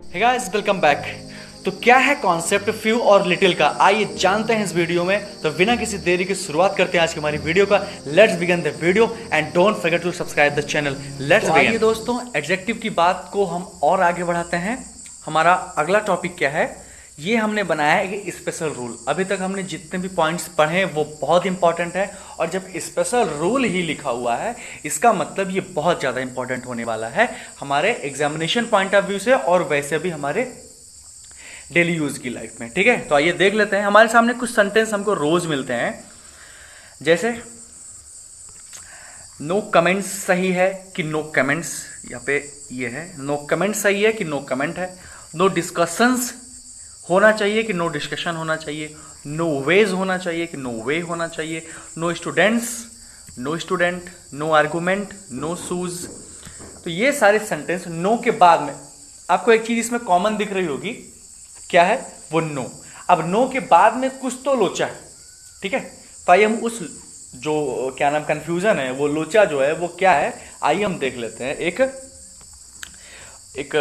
Hey guys welcome back. तो क्या है कॉन्सेप्ट फ्यू और लिटिल का, आइए जानते हैं इस वीडियो में। तो बिना किसी देरी की शुरुआत करते हैं आज की हमारी वीडियो का। Let's begin the video and don't forget to subscribe the channel. Let's begin. आइए दोस्तों, एडजेक्टिव की बात को हम और आगे बढ़ाते हैं। हमारा अगला टॉपिक क्या है, ये हमने बनाया है कि स्पेशल रूल। अभी तक हमने जितने भी पॉइंट्स पढ़े हैं वो बहुत इंपॉर्टेंट है, और जब स्पेशल रूल ही लिखा हुआ है इसका मतलब ये बहुत ज़्यादा इंपॉर्टेंट होने वाला है हमारे एग्जामिनेशन पॉइंट ऑफ व्यू से और वैसे भी हमारे डेली यूज की लाइफ में। ठीक है, तो आइए देख लेते हैं। हमारे सामने कुछ सेंटेंस हमको रोज मिलते हैं, जैसे नो कमेंट्स सही है कि नो कमेंट्स, यहाँ पे ये है नो कमेंट सही है कि नो कमेंट है। नो डिस्कशंस होना चाहिए कि नो डिस्कशन होना चाहिए। नो वेज होना चाहिए कि नो वे होना चाहिए। No students, no student. No argument, no shoes. तो ये सारे सेंटेंस नो के बाद में आपको एक चीज इसमें कॉमन दिख रही होगी, क्या है वो, नो। अब नो के बाद में कुछ तो लोचा है, ठीक है। तो आइए हम उस जो क्या नाम कंफ्यूजन है, वो लोचा जो है वो क्या है, आइए हम देख लेते हैं एक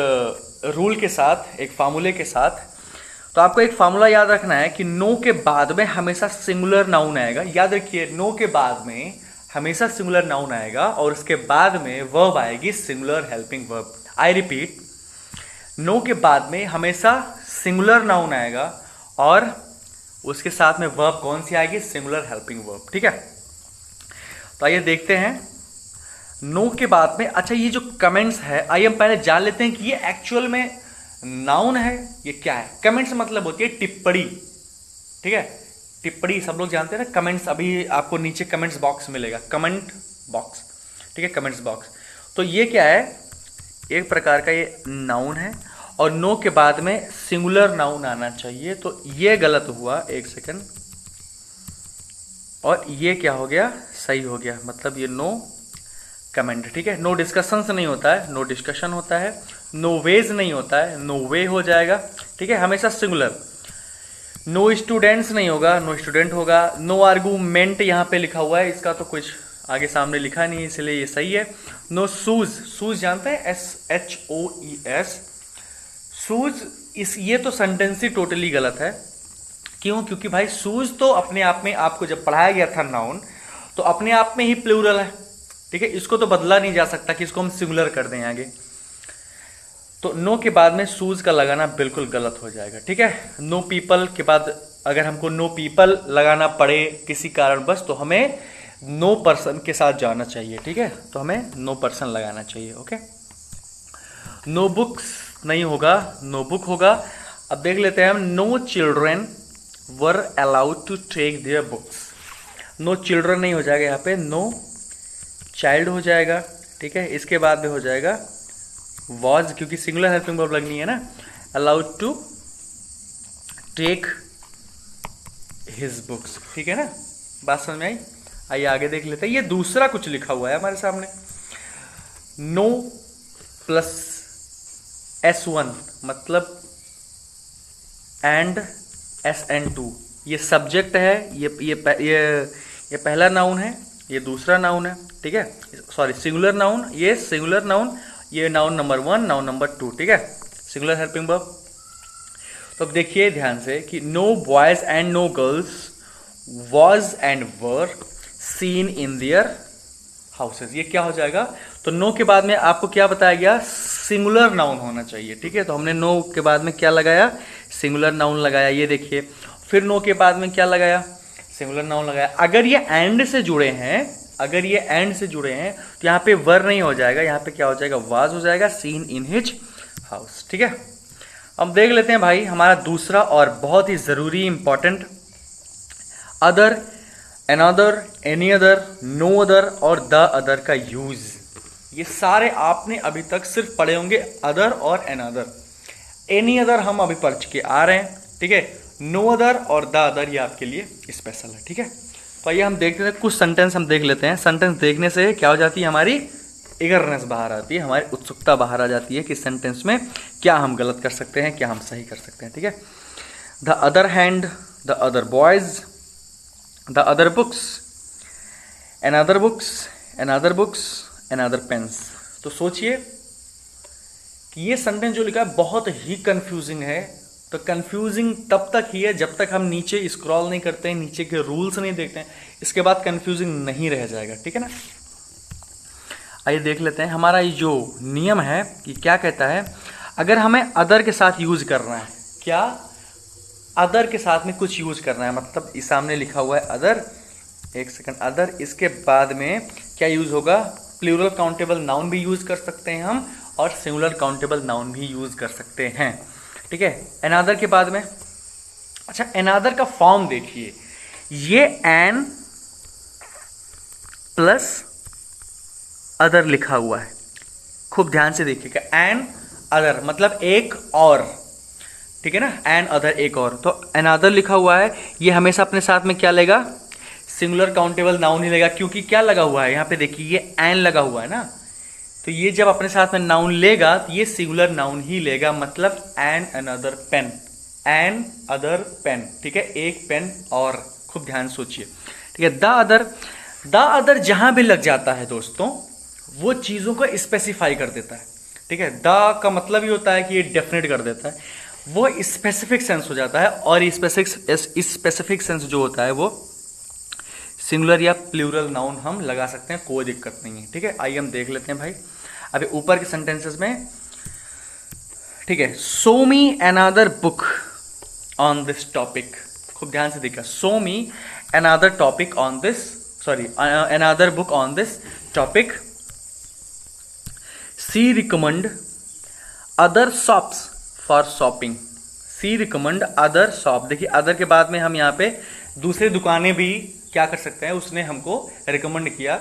रूल के साथ, एक फार्मूले के साथ। तो आपको एक फार्मूला याद रखना है कि नो के बाद में हमेशा सिंगुलर नाउन आएगा। याद रखिए, नो के बाद में हमेशा सिंगुलर नाउन आएगा और उसके बाद में वर्ब आएगी singular helping verb. I repeat, no के बाद में हमेशा सिंगुलर नाउन आएगा और उसके साथ में वर्ब कौन सी आएगी, सिंगुलर हेल्पिंग वर्ब। ठीक है, तो आइए देखते हैं नो के बाद में। अच्छा, ये जो कमेंट्स है, आइए हम पहले जान लेते हैं कि ये एक्चुअल में नाउन है, ये क्या है। कमेंट्स मतलब होती है टिप्पणी, ठीक है। टिप्पणी सब लोग जानते हैं ना, कमेंट्स। अभी आपको नीचे कमेंट्स बॉक्स मिलेगा, कमेंट बॉक्स, ठीक है, कमेंट्स बॉक्स। तो ये क्या है, एक प्रकार का ये नाउन है और नो के बाद में सिंगुलर नाउन आना चाहिए। तो ये गलत हुआ, एक सेकंड, और ये क्या हो गया, सही हो गया। मतलब ये नो कमेंट, ठीक है। नो डिस्कशंस नहीं होता है, नो डिस्कशन होता है। नो वेज नहीं होता है, नो वे हो जाएगा, ठीक है, हमेशा सिंगुलर। नो स्टूडेंट्स नहीं होगा, नो स्टूडेंट होगा। नो आर्गूमेंट यहाँ पे लिखा हुआ है, इसका तो कुछ आगे सामने लिखा नहीं, इसलिए ये सही है। नो शूज, शूज जानते हैं, SHOES, शूज। ये तो सेंटेंस ही टोटली गलत है। क्यों? क्योंकि भाई शूज तो अपने आप में आपको जब पढ़ाया गया था नाउन, तो अपने आप में ही प्लूरल है, ठीक है। इसको तो बदला नहीं जा सकता कि इसको हम सिंगुलर कर दें आगे। तो नो के बाद में शूज का लगाना बिल्कुल गलत हो जाएगा, ठीक है। नो पीपल के बाद अगर हमको नो पीपल लगाना पड़े किसी कारणवश, तो हमें नो पर्सन के साथ जाना चाहिए, ठीक है। तो हमें नो पर्सन लगाना चाहिए, ओके। नो बुक्स नहीं होगा, नो बुक होगा। अब देख लेते हैं हम, no children were allowed to take their books. No children नहीं हो जाएगा, यहाँ पे नो चाइल्ड हो जाएगा, ठीक है। इसके बाद में हो जाएगा वॉज, क्योंकि सिंगुलर हेल्पिंग वर्ब लगनी है ना। Allowed to take his books, ठीक है ना, बात समझ में आई। आइए आगे देख लेते हैं, ये दूसरा कुछ लिखा हुआ है हमारे सामने। नो प्लस S1 मतलब एंड SN2, ये सब्जेक्ट है, ये पहला नाउन है, ये दूसरा नाउन है, ठीक है। सॉरी, सिंगुलर नाउन, ये सिंगुलर नाउन, ये नाउन नंबर 1, नाउन नंबर 2, ठीक है, सिंगुलर हेल्पिंग वर्ब। तो अब देखिए ध्यान से कि no boys and no girls was and were seen in their houses, ये क्या हो जाएगा। तो नो के बाद में आपको क्या बताया गया, सिंगुलर नाउन होना चाहिए, ठीक है। तो हमने नो के बाद में क्या लगाया, सिंगुलर नाउन लगाया, ये देखिए। फिर नो के बाद में क्या लगाया, सिंगुलर नाउन लगाया। अगर ये एंड से जुड़े हैं, अगर ये एंड से जुड़े हैं, तो यहाँ पे वर नहीं हो जाएगा, यहाँ पे क्या हो जाएगा, वाज हो जाएगा, सीन इन हिज हाउस, ठीक है। अब देख लेते हैं भाई हमारा दूसरा और बहुत ही जरूरी important, other, another, any other, no other और द अदर का यूज। ये सारे आपने अभी तक सिर्फ पढ़े होंगे, अदर और अनदर। एनी अदर हम अभी पढ़ चुके आ रहे हैं, ठीक है। नो अदर और द अदर ये आपके लिए स्पेशल है, ठीक है। तो आइए हम देखते हैं कुछ सेंटेंस, हम देख लेते हैं। सेंटेंस देखने से क्या हो जाती है, हमारी इगरनेस बाहर आती है, हमारी उत्सुकता बाहर आ जाती है कि सेंटेंस में क्या हम गलत कर सकते हैं, क्या हम सही कर सकते हैं, ठीक है। The other hand, the other boys, the other books, an other books, an other pens. तो सोचिए ये सेंटेंस जो लिखा है बहुत ही कंफ्यूजिंग है। तो कंफ्यूजिंग तब तक ही है जब तक हम नीचे स्क्रॉल नहीं करते हैं, नीचे के रूल्स नहीं देखते हैं, इसके बाद कंफ्यूजिंग नहीं रह जाएगा, ठीक है ना। आइए देख लेते हैं हमारा ये जो नियम है ये क्या कहता है। अगर हमें अदर के साथ यूज करना है, क्या अदर के साथ में कुछ यूज करना है, मतलब इस सामने लिखा हुआ है अदर, एक सेकंड, अदर, इसके बाद में क्या यूज होगा, प्लूरल काउंटेबल नाउन भी यूज कर सकते हैं हम और सिंगुलर काउंटेबल नाउन भी यूज कर सकते हैं, ठीक है। अनदर के बाद में, अच्छा अनदर का फॉर्म देखिए, ये एन प्लस अदर लिखा हुआ है, खूब ध्यान से देखिएगा, एन अदर मतलब एक और, ठीक है ना, एन अदर एक और। तो अनदर लिखा हुआ है, ये हमेशा अपने साथ में क्या लेगा, सिंगुलर काउंटेबल नाउन ही लेगा, क्योंकि क्या लगा हुआ है यहाँ पे देखिए, ये एन लगा हुआ है ना, तो ये जब अपने साथ में नाउन लेगा तो ये सिंगुलर नाउन ही लेगा, मतलब an another pen, an other pen, ठीक है, एक पेन और, खूब ध्यान सोचिए, ठीक है। द अदर जहां भी लग जाता है दोस्तों वो चीजों को स्पेसिफाई कर देता है, ठीक है। द का मतलब ही होता है कि ये डेफिनेट कर देता है, वो स्पेसिफिक सेंस हो जाता है, और स्पेसिफिक सेंस जो होता है वो सिंगुलर या प्लूरल नाउन हम लगा सकते हैं, कोई दिक्कत नहीं है, ठीक है। आइए हम देख लेते हैं भाई अभी ऊपर के सेंटेंसेस में, ठीक है। Show me another book on this topic, खूब ध्यान से देखा, show me another topic on this, sorry another book on this topic, see recommend other shops for shopping, see recommend other shop, देखिए अदर के बाद में हम यहाँ पे दूसरी दुकानें भी क्या कर सकते हैं, उसने हमको रिकमेंड किया,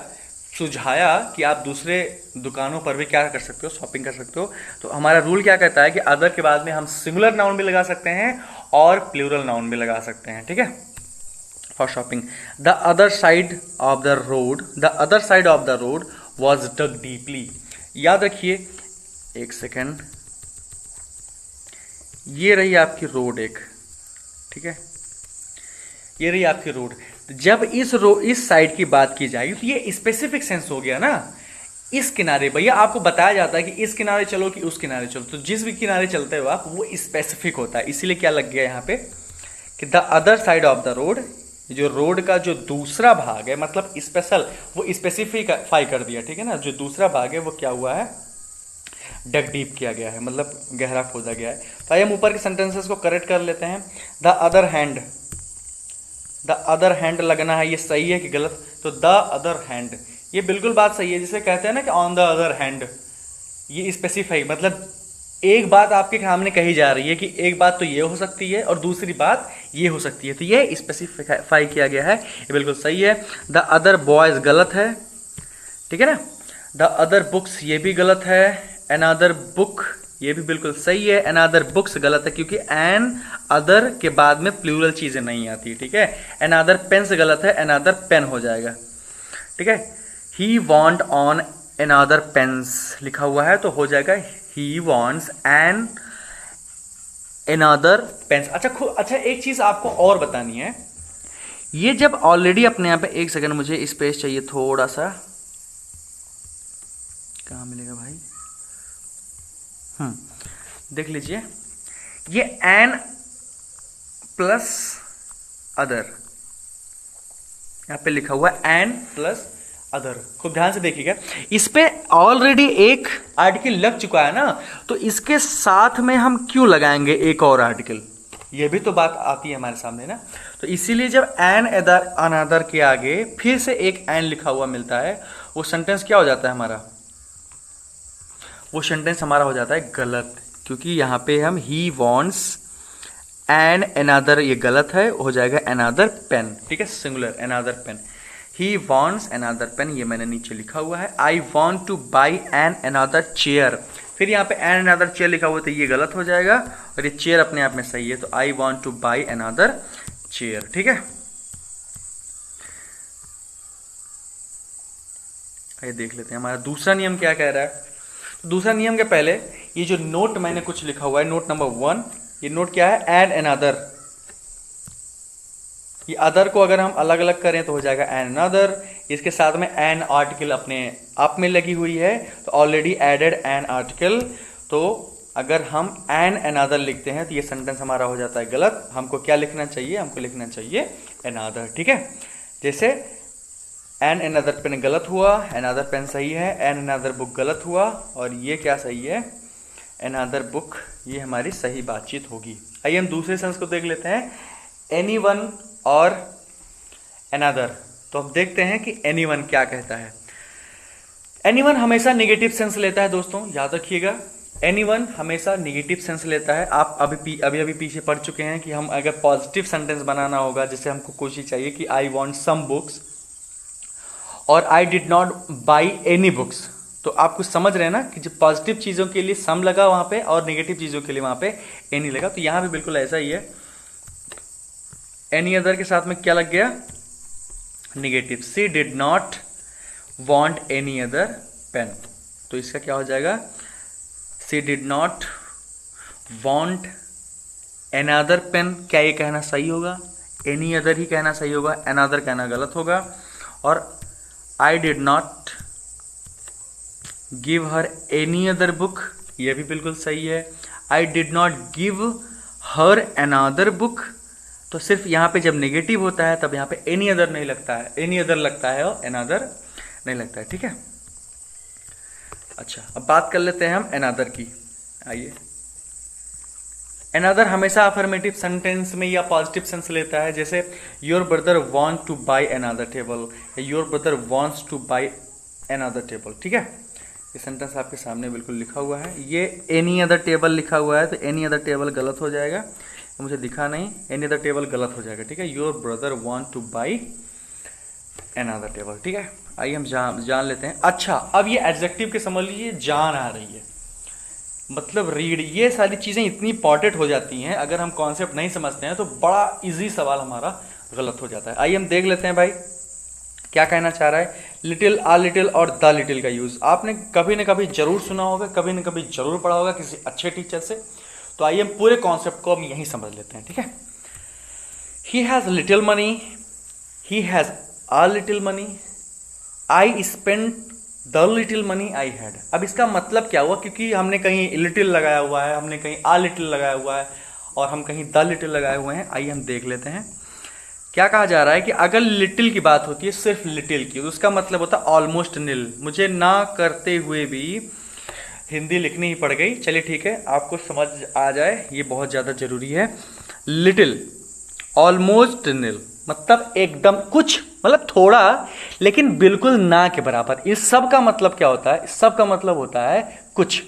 सुझाया कि आप दूसरे दुकानों पर भी क्या कर सकते हो, शॉपिंग कर सकते हो। तो हमारा रूल क्या कहता है कि अदर के बाद में हम सिंगुलर नाउन भी लगा सकते हैं और प्लूरल नाउन भी लगा सकते हैं, ठीक है, for shopping. The other side of the road, the other side of the road was dug deeply, याद रखिए, एक सेकेंड, ये रही आपकी रोड एक, ठीक है, ये रही आपकी रोड। जब इस साइड की बात की जाएगी तो ये स्पेसिफिक सेंस हो गया ना, इस किनारे, भैया आपको बताया जाता है कि इस किनारे चलो कि उस किनारे चलो, तो जिस भी किनारे चलते हो आप वो स्पेसिफिक होता है, इसीलिए क्या लग गया यहाँ पे कि the other side of the road, जो रोड का जो दूसरा भाग है, मतलब स्पेशल, वो स्पेसिफाई कर दिया, ठीक है ना, जो दूसरा भाग है वो क्या हुआ है, डग डीप किया गया है, मतलब गहरा खोदा गया है। तो आइए हम ऊपर के सेंटेंसेस को करेक्ट कर लेते हैं। The other hand, the other hand लगना है, ये सही है कि गलत, तो द अदर हैंड, ये बिल्कुल बात सही है, जिसे कहते हैं ना कि ऑन द अदर हैंड, ये स्पेसिफाई, मतलब एक बात आपके सामने कही जा रही है कि एक बात तो ये हो सकती है और दूसरी बात ये हो सकती है, तो ये स्पेसिफाई किया गया है, ये बिल्कुल सही है। द अदर बॉयज गलत है, ठीक है ना, द अदर बुक्स ये भी गलत है, अनदर बुक ये भी बिल्कुल सही है, अनदर बुक्स गलत है क्योंकि एन अदर के बाद में प्लूरल चीजें नहीं आती, ठीक है। अनदर पेन्स गलत है, अनदर पेन हो जाएगा, ठीक है। He want on another pens लिखा हुआ है तो हो जाएगा he wants an another pens. अच्छा एक चीज आपको और बतानी है, ये जब ऑलरेडी अपने यहाँ पे, एक सेकंड मुझे स्पेस चाहिए थोड़ा सा, कहाँ मिलेगा भाई, देख लीजिए, ये एन प्लस अदर, यहां पे लिखा हुआ है एन प्लस अदर, खूब ध्यान से देखिएगा, इस पे ऑलरेडी एक आर्टिकल लग चुका है ना, तो इसके साथ में हम क्यों लगाएंगे एक और आर्टिकल, ये भी तो बात आती है हमारे सामने ना। तो इसीलिए जब एन अदर अनदर के आगे फिर से एक एन लिखा हुआ मिलता है, वो सेंटेंस क्या हो जाता है हमारा, वो सेंटेंस हमारा हो जाता है गलत, क्योंकि यहाँ पे हम ही वॉन्ट्स एन अनदर, ये गलत है, हो जाएगा अनदर पेन, ठीक है, singular another pen, he wants another pen, ये मैंने नीचे लिखा हुआ है। I want to buy an another chair, फिर यहाँ पे एन अनदर चेयर लिखा हुआ है तो ये गलत हो जाएगा, और ये चेयर अपने आप में सही है, तो आई want to by another chair, ठीक है। आइए देख लेते हैं हमारा दूसरा नियम क्या कह रहा है। दूसरा नियम के पहले ये जो नोट मैंने कुछ लिखा हुआ है, नोट नंबर 1, ये नोट क्या है, एन अनदर, ये अदर को अगर हम अलग अलग करें तो हो जाएगा एन अनदर, इसके साथ में एन आर्टिकल अपने आप में लगी हुई है, तो ऑलरेडी एडेड एन आर्टिकल तो अगर हम एन अनदर लिखते हैं तो ये सेंटेंस हमारा हो जाता है गलत। हमको क्या लिखना चाहिए, हमको लिखना चाहिए अनदर, ठीक है। जैसे एन अनदर पेन गलत हुआ, अनदर पेन सही है, एन अनदर बुक गलत हुआ, और ये क्या सही है, अनदर बुक, ये हमारी सही बातचीत होगी। आइए हम दूसरे सेंस को देख लेते हैं, एनीवन और अनदर। तो हम देखते हैं कि एनीवन क्या कहता है। एनीवन हमेशा नेगेटिव सेंस लेता है दोस्तों, याद रखिएगा, एनीवन हमेशा नेगेटिव सेंस लेता है। आप अभी पीछे पढ़ चुके हैं कि हम अगर पॉजिटिव सेंटेंस बनाना होगा, जैसे हमको कोशिश चाहिए कि आई वॉन्ट सम बुक्स और I did not by any books, तो आप कुछ समझ रहे हैं ना कि जब पॉजिटिव चीज़ों के लिए सम लगा वहाँ पे और नेगेटिव चीज़ों के लिए वहाँ पे एनी लगा, तो यहाँ भी बिल्कुल ऐसा ही है। एनी अदर के साथ में क्या लग गया, negative. She did not want any other pen, तो इसका क्या हो जाएगा, she did not want another pen. क्या ये कहना सही होगा, एनी अदर ही कहना सही होगा, अनदर कहना गलत होगा। और I did not give her any other book, यह भी बिल्कुल सही है। I did not give her another book, तो सिर्फ यहाँ पे जब नेगेटिव होता है तब यहाँ पे एनी अदर नहीं लगता है, एनी अदर लगता है और अनदर नहीं लगता है, ठीक है। अच्छा, अब बात कर लेते हैं हम अनदर की। आइए, अनदर हमेशा अफर्मेटिव सेंटेंस में या पॉजिटिव सेंस लेता है। जैसे your brother want to buy another table, your brother wants to buy another table, ठीक है। ये सेंटेंस आपके सामने बिल्कुल लिखा हुआ है। ये एनी अदर टेबल लिखा हुआ है, तो एनी अदर टेबल गलत हो जाएगा, मुझे दिखा नहीं, एनी अदर टेबल गलत हो जाएगा, ठीक है। Your brother want to buy another table, ठीक है। आइए हम जान लेते हैं। अच्छा, अब ये एडजेक्टिव के समझ लीजिए जान आ रही है, मतलब रीड, ये सारी चीज़ें इतनी इंपॉर्टेंट हो जाती हैं, अगर हम कॉन्सेप्ट नहीं समझते हैं तो बड़ा इजी सवाल हमारा गलत हो जाता है। आइए हम देख लेते हैं भाई क्या कहना चाह रहा है। लिटिल, आ लिटिल और द लिटिल का यूज़ आपने कभी न कभी जरूर सुना होगा, कभी न कभी जरूर पढ़ा होगा किसी अच्छे टीचर से। तो आइए हम पूरे कॉन्सेप्ट को हम यहीं समझ लेते हैं, ठीक है। He has little money, he has uh little money, I spend the little money I had. अब इसका मतलब क्या हुआ, क्योंकि हमने कहीं लिटिल लगाया हुआ है, हमने कहीं आ लिटिल लगाया हुआ है और हम कहीं द लिटिल लगाए हुए हैं। आइए हम देख लेते हैं क्या कहा जा रहा है कि अगर लिटिल की बात होती है, सिर्फ लिटिल की, तो उसका मतलब होता है ऑलमोस्ट नील। मुझे ना करते हुए भी हिंदी लिखनी ही पड़ गई, चलिए ठीक है, आपको समझ आ जाए, ये बहुत ज़्यादा जरूरी है। लिटिल, ऑलमोस्ट नील, मतलब एकदम कुछ, मतलब थोड़ा, लेकिन बिल्कुल ना के बराबर। इस सब का मतलब क्या होता है, इस सब का मतलब होता है कुछ,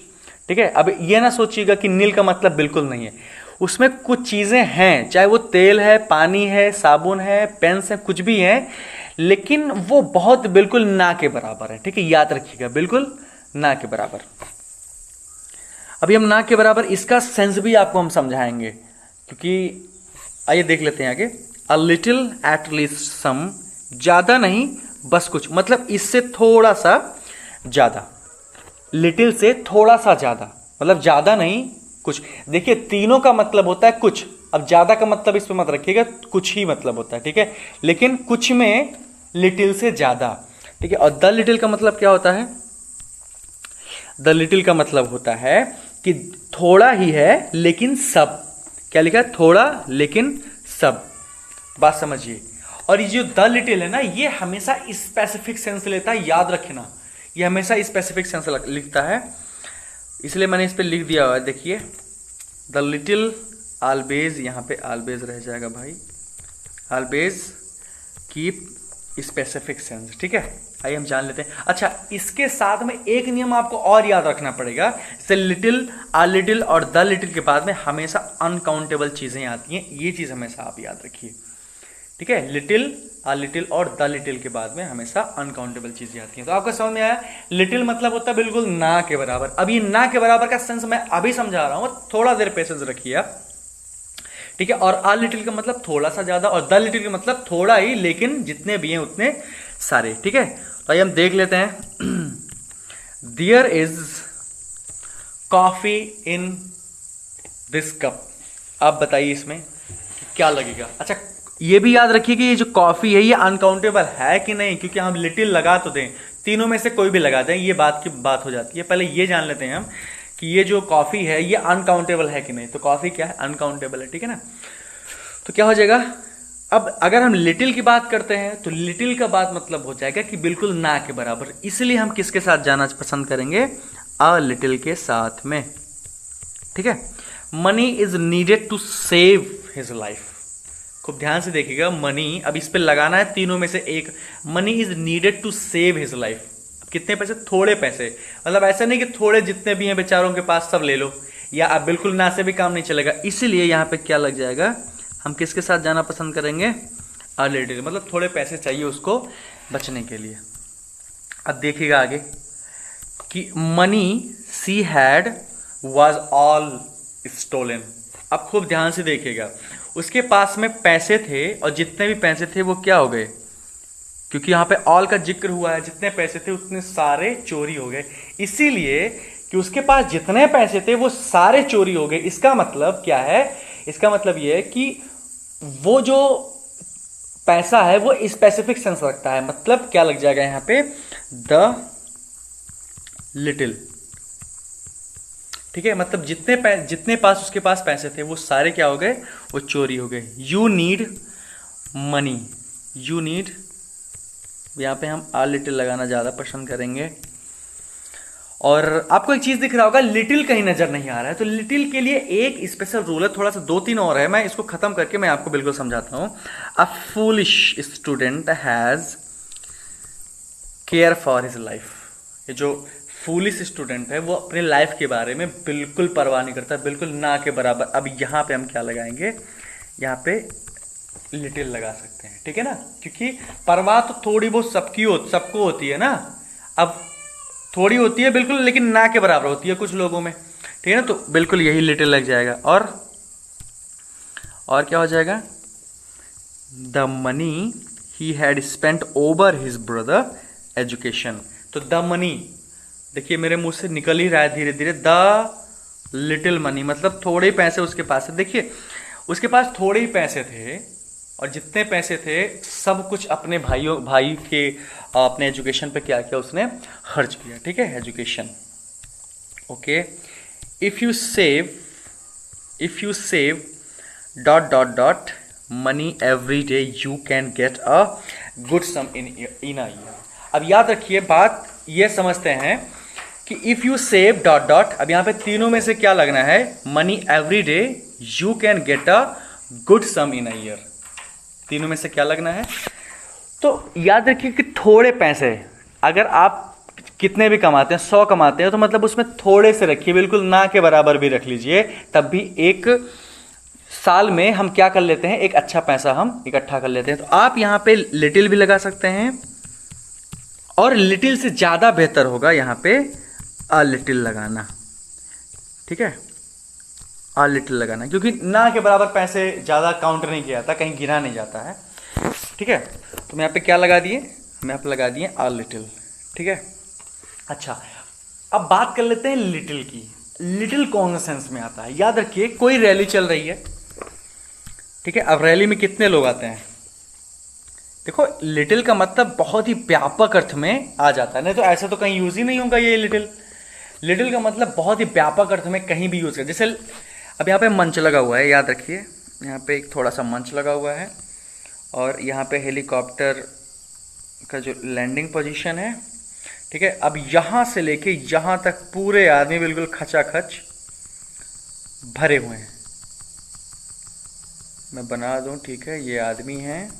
ठीक है। अब ये ना सोचिएगा कि नील का मतलब बिल्कुल नहीं है, उसमें कुछ चीज़ें हैं, चाहे वो तेल है, पानी है, साबुन है, पेंस है, कुछ भी है, लेकिन वो बहुत बिल्कुल ना के बराबर है, ठीक है, याद रखिएगा, बिल्कुल ना के बराबर। अभी हम ना के बराबर इसका सेंस भी आपको हम समझाएंगे, क्योंकि आइए देख लेते हैं आगे। अ लिटिल एट लीस्ट सम, ज़्यादा नहीं बस कुछ, मतलब इससे थोड़ा सा ज़्यादा, लिटिल से थोड़ा सा ज़्यादा, मतलब ज़्यादा नहीं कुछ। देखिए तीनों का मतलब होता है कुछ, अब ज़्यादा का मतलब इस पर मत रखिएगा, कुछ ही मतलब होता है, ठीक है, लेकिन कुछ में लिटिल से ज़्यादा, ठीक है। और द लिटिल का मतलब क्या होता है, द लिटिल का मतलब होता है कि थोड़ा ही है लेकिन सब, क्या लिखा है, थोड़ा लेकिन सब, बात समझिए। और ये जो द लिटिल है ना, ये हमेशा स्पेसिफिक सेंस लेता है, याद रखना, ये हमेशा स्पेसिफिक सेंस लिखता है, इसलिए मैंने इस पे लिख दिया हुआ है, देखिए द लिटिल ऑलवेज, यहाँ पे ऑलवेज रह जाएगा भाई, ऑलवेज कीप स्पेसिफिक सेंस, ठीक है। आइए हम जान लेते हैं। अच्छा, इसके साथ में एक नियम आपको और याद रखना पड़ेगा, जैसे लिटिल, आ लिटिल और द लिटिल के बाद में हमेशा अनकाउंटेबल चीजें आती हैं, ये चीज हमेशा आप याद रखिए, ठीक है। लिटिल, आ लिटिल और द लिटिल के बाद में हमेशा अनकाउंटेबल चीजें आती हैं। तो आपको समझ में आया, लिटिल मतलब होता है बिल्कुल ना के बराबर। अब ये ना के बराबर का सेंस मैं अभी समझा रहा हूं, थोड़ा देर पेशेंस रखिए आप, ठीक है। और आ लिटिल का मतलब थोड़ा सा ज्यादा, और द लिटिल का मतलब थोड़ा ही लेकिन जितने भी हैं उतने सारे, ठीक है। तो आइए हम देख लेते हैं। There is coffee in this cup, आप बताइए इसमें क्या लगेगा। अच्छा, ये भी याद रखिए कि ये जो कॉफी है ये अनकाउंटेबल है कि नहीं, क्योंकि हम लिटिल लगा तो दें, तीनों में से कोई भी लगा दें, ये बात की बात हो जाती है। पहले ये जान लेते हैं हम कि ये जो कॉफी है ये अनकाउंटेबल है कि नहीं, तो कॉफी क्या है, अनकाउंटेबल है, ठीक है ना। तो क्या हो जाएगा, अब अगर हम लिटिल की बात करते हैं तो लिटिल का बात मतलब हो जाएगा कि बिल्कुल ना के बराबर, इसलिए हम किसके साथ जाना पसंद करेंगे, अ लिटिल के साथ में, ठीक है। Money is needed to save his life, खूब ध्यान से देखिएगा, मनी अब इस पे लगाना है तीनों में से एक, money is needed to save his life. कितने पैसे, थोड़े पैसे, मतलब ऐसा नहीं कि थोड़े जितने भी हैं बेचारों के पास सब ले लो, या अब बिल्कुल ना से भी काम नहीं चलेगा, इसीलिए यहां पे क्या लग जाएगा, हम किसके साथ जाना पसंद करेंगे, अ लिटिल, मतलब थोड़े पैसे चाहिए उसको बचने के लिए। अब देखिएगा आगे कि money she had was all stolen. अब खूब ध्यान से देखिएगा, उसके पास में पैसे थे और जितने भी पैसे थे वो क्या हो गए, क्योंकि यहां पे ऑल का जिक्र हुआ है, जितने पैसे थे उतने सारे चोरी हो गए, इसीलिए कि उसके पास जितने पैसे थे वो सारे चोरी हो गए। इसका मतलब क्या है, इसका मतलब यह है कि वो जो पैसा है वो स्पेसिफिक सेंस रखता है, मतलब क्या लग जाएगा यहां पे, द लिटिल, ठीक है। मतलब जितने पास उसके पास पैसे थे वो सारे क्या हो गए, वो चोरी हो गए। You need money, you need, यहां पे हम आ लिटिल लगाना ज्यादा पसंद करेंगे। और आपको एक चीज दिख रहा होगा, लिटिल कहीं नजर नहीं आ रहा है, तो लिटिल के लिए एक स्पेशल रूल है, थोड़ा सा 2-3 और है, मैं इसको खत्म करके मैं आपको बिल्कुल समझाता हूं। A foolish student has care for his life. ये जो फूलिश स्टूडेंट है वो अपने लाइफ के बारे में बिल्कुल परवाह नहीं करता, बिल्कुल ना के बराबर। अब यहां पे हम क्या लगाएंगे, यहां पे लिटिल लगा सकते हैं, ठीक है ना, क्योंकि परवाह तो थोड़ी बहुत सबको होती है ना, अब थोड़ी होती है बिल्कुल, लेकिन ना के बराबर होती है कुछ लोगों में, ठीक है ना, तो बिल्कुल यही लिटिल लग जाएगा। और क्या हो जाएगा, the money he had spent over his brother education. तो द मनी, देखिए मेरे मुंह से निकल ही रहा है धीरे धीरे, द लिटिल मनी, मतलब थोड़े पैसे उसके पास है। देखिए उसके पास थोड़े ही पैसे थे और जितने पैसे थे सब कुछ अपने भाई के अपने एजुकेशन पे क्या किया, उसने खर्च किया, ठीक है, education. Okay, if you save dot dot dot money every day you can get a good sum in a year. अब याद रखिए बात, ये समझते हैं कि if you save dot dot, अब यहां पे तीनों में से क्या लगना है, money every day you can get a good sum in a year, तीनों में से क्या लगना है। तो याद रखिए कि थोड़े पैसे, अगर आप कितने भी कमाते हैं, 100 कमाते हैं, तो मतलब उसमें थोड़े से रखिए, बिल्कुल ना के बराबर भी रख लीजिए, तब भी एक साल में हम क्या कर लेते हैं, एक अच्छा पैसा हम इकट्ठा कर लेते हैं। तो आप यहां पे लिटिल भी लगा सकते हैं, और लिटिल से ज्यादा बेहतर होगा यहां पे अ लिटिल लगाना, ठीक है, अ लिटिल लगाना, क्योंकि ना के बराबर पैसे ज्यादा काउंट नहीं किया जाता, कहीं गिना नहीं जाता है, ठीक है। तो मैं यहाँ पे क्या लगा दिए, मैं यहाँ पे लगा दिए अ लिटिल, ठीक है। अच्छा, अब बात कर लेते हैं लिटिल की। लिटिल कौन से सेंस में आता है, याद रखिए कोई रैली चल रही है, ठीक है, अब रैली में कितने लोग आते हैं, देखो लिटिल का मतलब बहुत ही व्यापक अर्थ में आ जाता है, नहीं तो ऐसा तो कहीं यूज ही नहीं होगा ये लिटिल। लिटिल का मतलब बहुत ही व्यापक अर्थ में कहीं भी यूज कर, जैसे अब यहाँ पे मंच लगा हुआ है, याद रखिए यहाँ पे एक थोड़ा सा मंच लगा हुआ है, और यहाँ पे हेलीकॉप्टर का जो लैंडिंग पोजीशन है, ठीक है। अब यहाँ से लेके यहाँ तक पूरे आदमी बिल्कुल खचाखच भरे हुए हैं, मैं बना दूं, ठीक है, ये आदमी हैं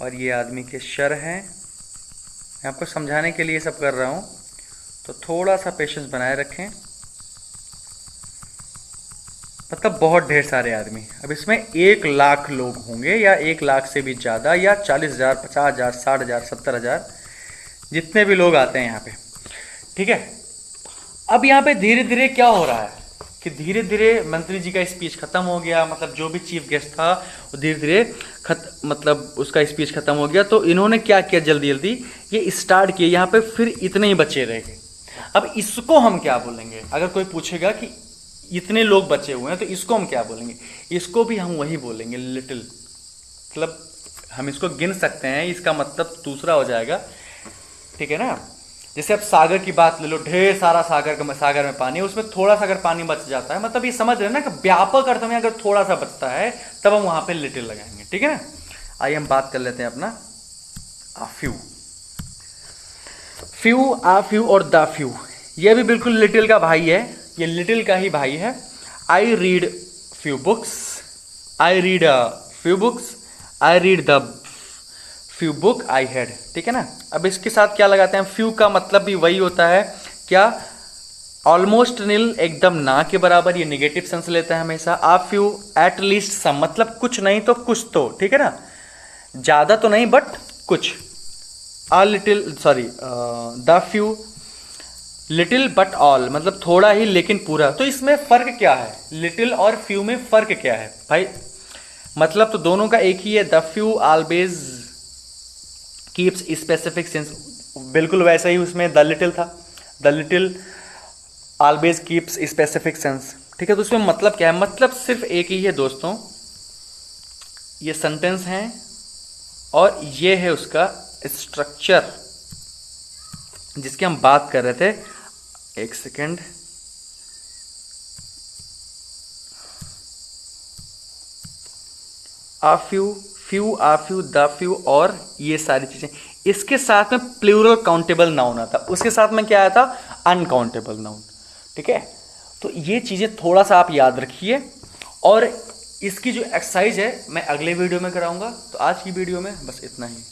और ये आदमी के सर हैं, मैं आपको समझाने के लिए सब कर रहा हूं, तो थोड़ा सा पेशेंस बनाए रखें। मतलब बहुत ढेर सारे आदमी, अब इसमें 1 लाख लोग होंगे, या 1 लाख से भी ज़्यादा, या 40,000, 50,000, 60,000, 70,000, जितने भी लोग आते हैं यहाँ पे, ठीक है। अब यहाँ पे धीरे धीरे क्या हो रहा है कि धीरे धीरे मंत्री जी का स्पीच खत्म हो गया, मतलब जो भी चीफ गेस्ट था वो धीरे धीरे मतलब उसका स्पीच खत्म हो गया, तो इन्होंने क्या किया, जल्दी जल्दी ये स्टार्ट किया, यहाँ पे फिर इतने ही बच्चे रह गए। अब इसको हम क्या बोलेंगे, अगर कोई पूछेगा कि इतने लोग बचे हुए हैं तो इसको हम क्या बोलेंगे, इसको भी हम वही बोलेंगे लिटिल, मतलब हम इसको गिन सकते हैं, इसका मतलब दूसरा हो जाएगा, ठीक है ना। जैसे अब सागर की बात ले लो, ढेर सारा सागर में पानी है, उसमें थोड़ा सा अगर पानी बच जाता है, मतलब ये समझ रहे हैं ना कि व्यापक अर्थ में अगर थोड़ा सा बचता है तब हम वहां पे लिटिल लगाएंगे, ठीक है ना। आइए हम बात कर लेते हैं अपना फ्यू। फ्यू, आ फ्यू और द फ्यू, ये भी बिल्कुल लिटिल का भाई है, ये लिटिल का ही भाई है। I read few books, I read few books, I read the few book I had, ठीक है ना। अब इसके साथ क्या लगाते हैं, फ्यू का मतलब भी वही होता है, क्या, ऑलमोस्ट नील, एकदम ना के बराबर, ये निगेटिव सेंस लेता है हमेशा। आ फ्यू एट लीस्ट सम, मतलब कुछ नहीं तो कुछ तो, ठीक है ना, ज्यादा तो नहीं बट कुछ। आ little, sorry, the few little but all, मतलब थोड़ा ही लेकिन पूरा। तो इसमें फर्क क्या है, लिटिल और फ्यू में फर्क क्या है भाई, मतलब तो दोनों का एक ही है। The few always keeps specific sense, बिल्कुल वैसा ही उसमें द लिटिल था, the little always keeps specific sense, ठीक है। तो उसमें मतलब क्या है, मतलब सिर्फ एक ही है दोस्तों, ये सेंटेंस है और ये है उसका स्ट्रक्चर जिसकी हम बात कर रहे थे। एक second, uh few, few, uh few, the few और ये सारी चीजें, इसके साथ में प्लूरल काउंटेबल नाउन आता, उसके साथ में क्या आया था, अनकाउंटेबल नाउन, ठीक है। तो ये चीजें थोड़ा सा आप याद रखिए, और इसकी जो एक्सरसाइज है मैं अगले वीडियो में कराऊंगा। तो आज की वीडियो में बस इतना ही।